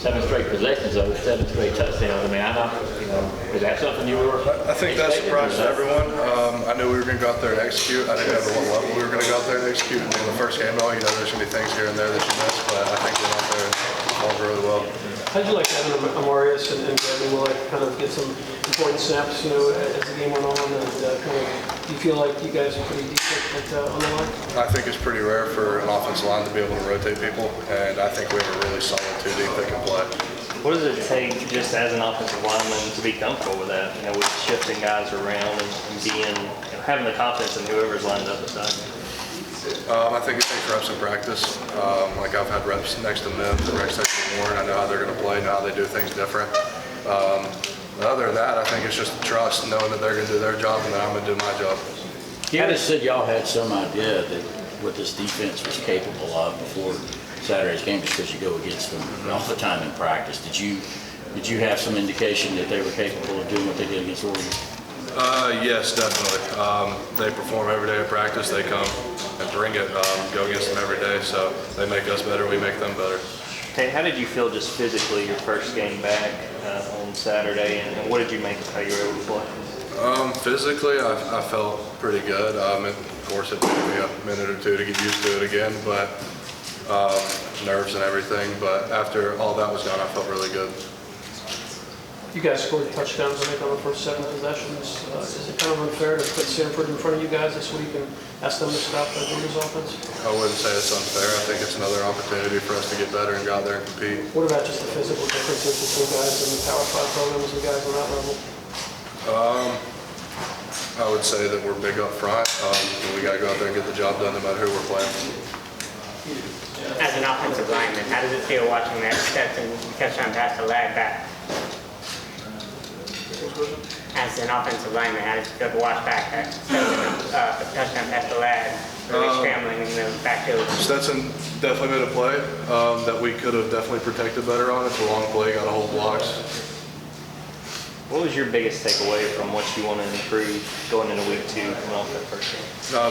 7 straight possessions of it, 7 straight touchdowns. I mean, I'm not, is that something you were I think that surprised everyone. I knew we were going to go out there and execute. I didn't know at what level we were going to go out there and execute. And in the first game, there's going to be things here and there that you miss, but I think we went out there and performed really well. How did you like having Amarius and Gavin Willock kind of get some important snaps, as the game went on, and do you feel like you guys are pretty decent on the line? I think it's pretty rare for an offensive line to be able to rotate people, and I think we have a really solid 2 deep that can play. What does it take just as an offensive lineman to be comfortable with that? With shifting guys around and being, having the confidence in whoever's lined up beside you? I think it takes reps in practice. Like I've had reps next to Mims and next to Warren. I know how they're going to play, know how they do things different. Other than that, I think it's just trust, knowing that they're going to do their job and that I'm going to do my job. You guys said y'all had some idea that what this defense was capable of before Saturday's game, just because you go against them all the time in practice. Did you have some indication that they were capable of doing what they did against Oregon? Yes, definitely. They perform every day at practice. They come and bring it, go against them every day. So they make us better, we make them better. Hey, how did you feel just physically your first game back on Saturday, and what did you make of how you were able to play? Physically, I felt pretty good. Of course, it took me a minute or 2 to get used to it again, but nerves and everything. But after all that was gone, I felt really good. You guys scored touchdowns, I think, on the first 7 possessions. Is it kind of unfair to put Samford in front of you guys this week and ask them to stop the Gators offense? I wouldn't say it's unfair. I think it's another opportunity for us to get better and go out there and compete. What about just the physical differences between guys in the Power 5 programs and guys on that level? I would say that we're big up front. We got to go out there and get the job done no matter who we're playing. As an offensive lineman, how does it feel watching that Stetson touchdown pass to Ladd back? As an offensive lineman, how does it feel to watch back that touchdown pass to Ladd, really scrambling in the backfield? Stetson definitely made a play that we could have definitely protected better on. It's a long play, got a whole blocks. What was your biggest takeaway from what you want to improve going into week 2 coming off that first game?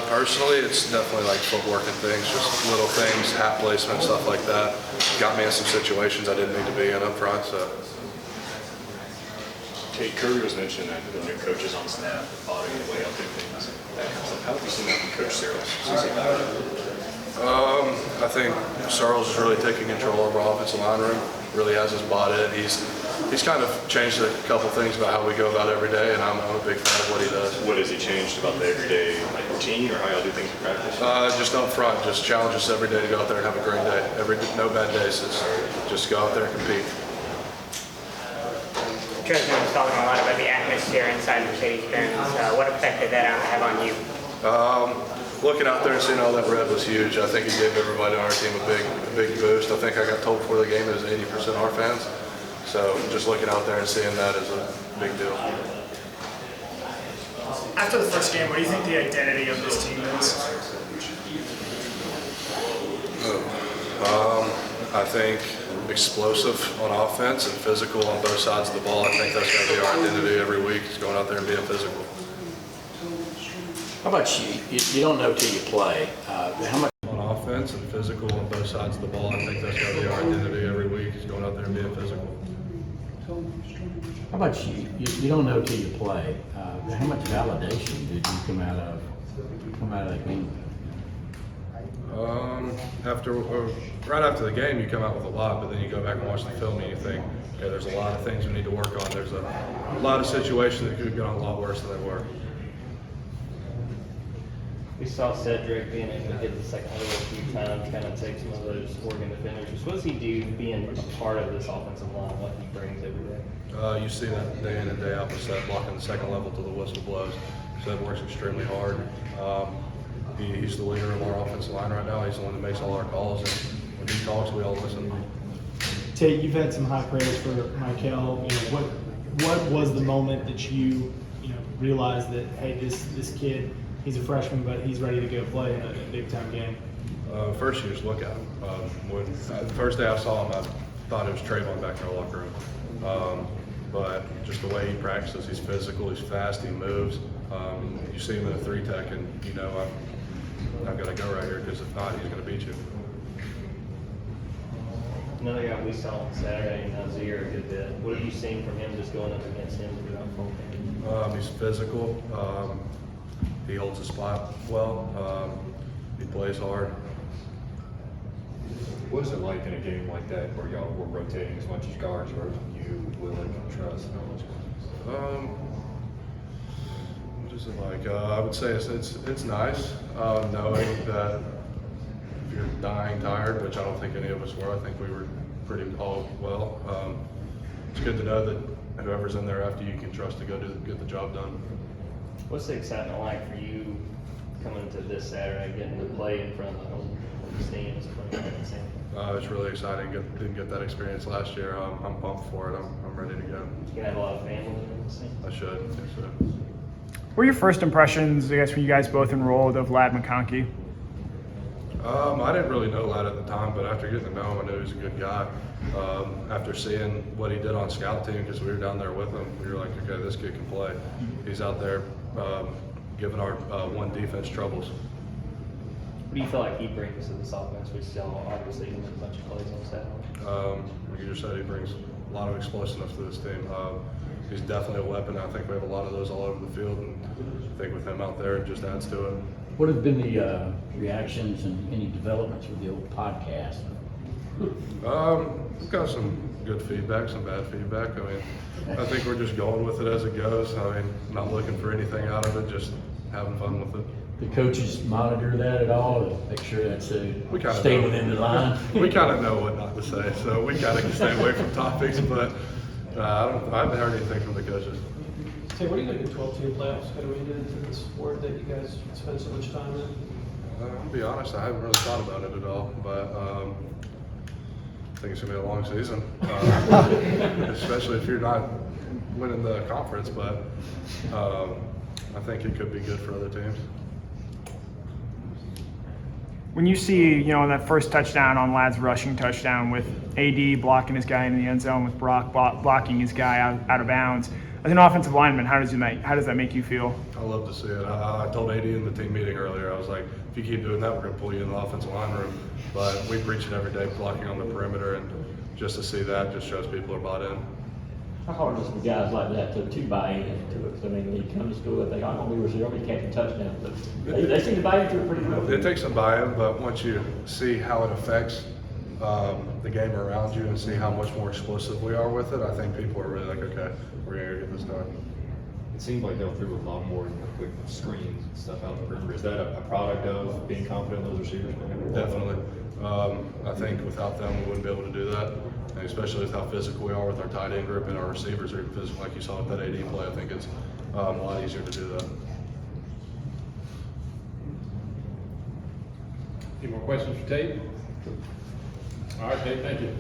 Personally, it's definitely like footwork and things, just little things, hat placement, stuff like that. Got me in some situations I didn't need to be in up front. So. Tate, Curry was mentioning that the new coaches on snap, body and way out there things, that kind of stuff. How have you seen that from Coach Searles? I think Searles is really taking control of our offensive line room. Really has his bought in. He's kind of changed a couple things about how we go about every day, and I'm a big fan of what he does. What has he changed about the everyday routine, or how y'all do things in practice? Just up front, just challenge us every day to go out there and have a great day. No bad days. Just go out there and compete. Tristan was talking a lot about the atmosphere inside Mercedes-Benz. What effect did that have on you? Looking out there and seeing all that red was huge. I think it gave everybody on our team a big boost. I think I got told before the game it was 80% our fans. So just looking out there and seeing that is a big deal. After the first game, what do you think the identity of this team is? I think explosive on offense and physical on both sides of the ball. I think that's going to be our identity every week, is going out there and being physical. How about you? You don't know till you play. How much On offense and physical on both sides of the ball, I think that's going to be our identity every week, is going out there and being physical. How about you? You don't know till you play. How much validation did you come out of that game? Right after the game, you come out with a lot, but then you go back and watch the film and you think, okay, there's a lot of things we need to work on. There's a lot of situations that could have gone a lot worse than they were. We saw Cedric being able to get the second level a few times, kind of take some of those Oregon defenders. What does he do being a part of this offensive line, what he brings every day? You see that day in and day out with Seth blocking the second level till the whistle blows. Seth works extremely hard. He's the leader of our offensive line right now. He's the one that makes all our calls, and when he talks, we all listen. Tate, you've had some high praise for Michael. What was the moment that you realized that, hey, this kid, he's a freshman, but he's ready to go play in a big time game? First, you just look at him. The first day I saw him, I thought it was Trayvon back in our locker room. But just the way he practices, he's physical, he's fast, he moves. You see him in a 3-tech, and I've got to go right here, because if not, he's going to beat you. Another guy we saw on Saturday, Nazir, a good bit. What have you seen from him just going up against him throughout full game? He's physical. He holds his spot well. He plays hard. What is it like in a game like that where y'all were rotating as much as guards were you, Willick, and Truss? What is it like? I would say it's nice knowing that if you're dying tired, which I don't think any of us were. I think we were pretty all well. It's good to know that whoever's in there after you can trust to go get the job done. What's the excitement like for you coming to this Saturday, getting to play in front of the stands, in front of the Samford? It's really exciting. Didn't get that experience last year. I'm pumped for it. I'm ready to go. You can have a lot of family in the stands. I should. What were your first impressions, I guess, when you guys both enrolled of Lad McConkey? I didn't really know Lad at the time, but after getting to know him, I knew he was a good guy. After seeing what he did on scout team, because we were down there with him, we were like, okay, this kid can play. He's out there giving our one defense troubles. What do you feel like he brings to this offense? We saw obviously he made a bunch of plays on Saturday. Like you just said, he brings a lot of explosiveness to this team. He's definitely a weapon. I think we have a lot of those all over the field, and I think with him out there, it just adds to it. What have been the reactions and any developments with the old podcast? We've got some good feedback, some bad feedback. I mean, I think we're just going with it as it goes. I mean, not looking for anything out of it, just having fun with it. The coaches monitor that at all to make sure that's We kinda stay know. within the line? We kind of know what not to say, so we kind of stay away from topics, but I haven't heard anything from the coaches. Say, what do you think of 12-team playoffs? How do we get into this sport that you guys spend so much time in? I'll be honest, I haven't really thought about it at all, but I think it's gonna be a long season, especially if you're not winning the conference. But I think it could be good for other teams. When you see, in that first touchdown on Lad's rushing touchdown with AD blocking his guy in the end zone, with Brock blocking his guy out of bounds, as an offensive lineman, how does that make you feel? I love to see it. I told AD in the team meeting earlier, I was like, if you keep doing that, we're going to pull you in the offensive line room. But we preach it every day, blocking on the perimeter, and just to see that just shows people are bought in. How hard is it for guys like that to buy into it? 'Cause, I mean, when you come to school, they think, I'm going to be a receiver, I'm going to catch a touchdown. But they seem to buy into it pretty well. It takes some buy-in, but once you see how it affects the game around you and see how much more explosive we are with it, I think people are really like, okay, we're going to get this done. It seems like they'll throw a lot more quick screens and stuff out the perimeter. Is that a product of being confident in those receivers? Definitely. I think without them, we wouldn't be able to do that. And especially with how physical we are with our tight end group, and our receivers are physical, like you saw with that AD play. I think it's a lot easier to do that. Any more questions for Tate? All right, Tate, thank you.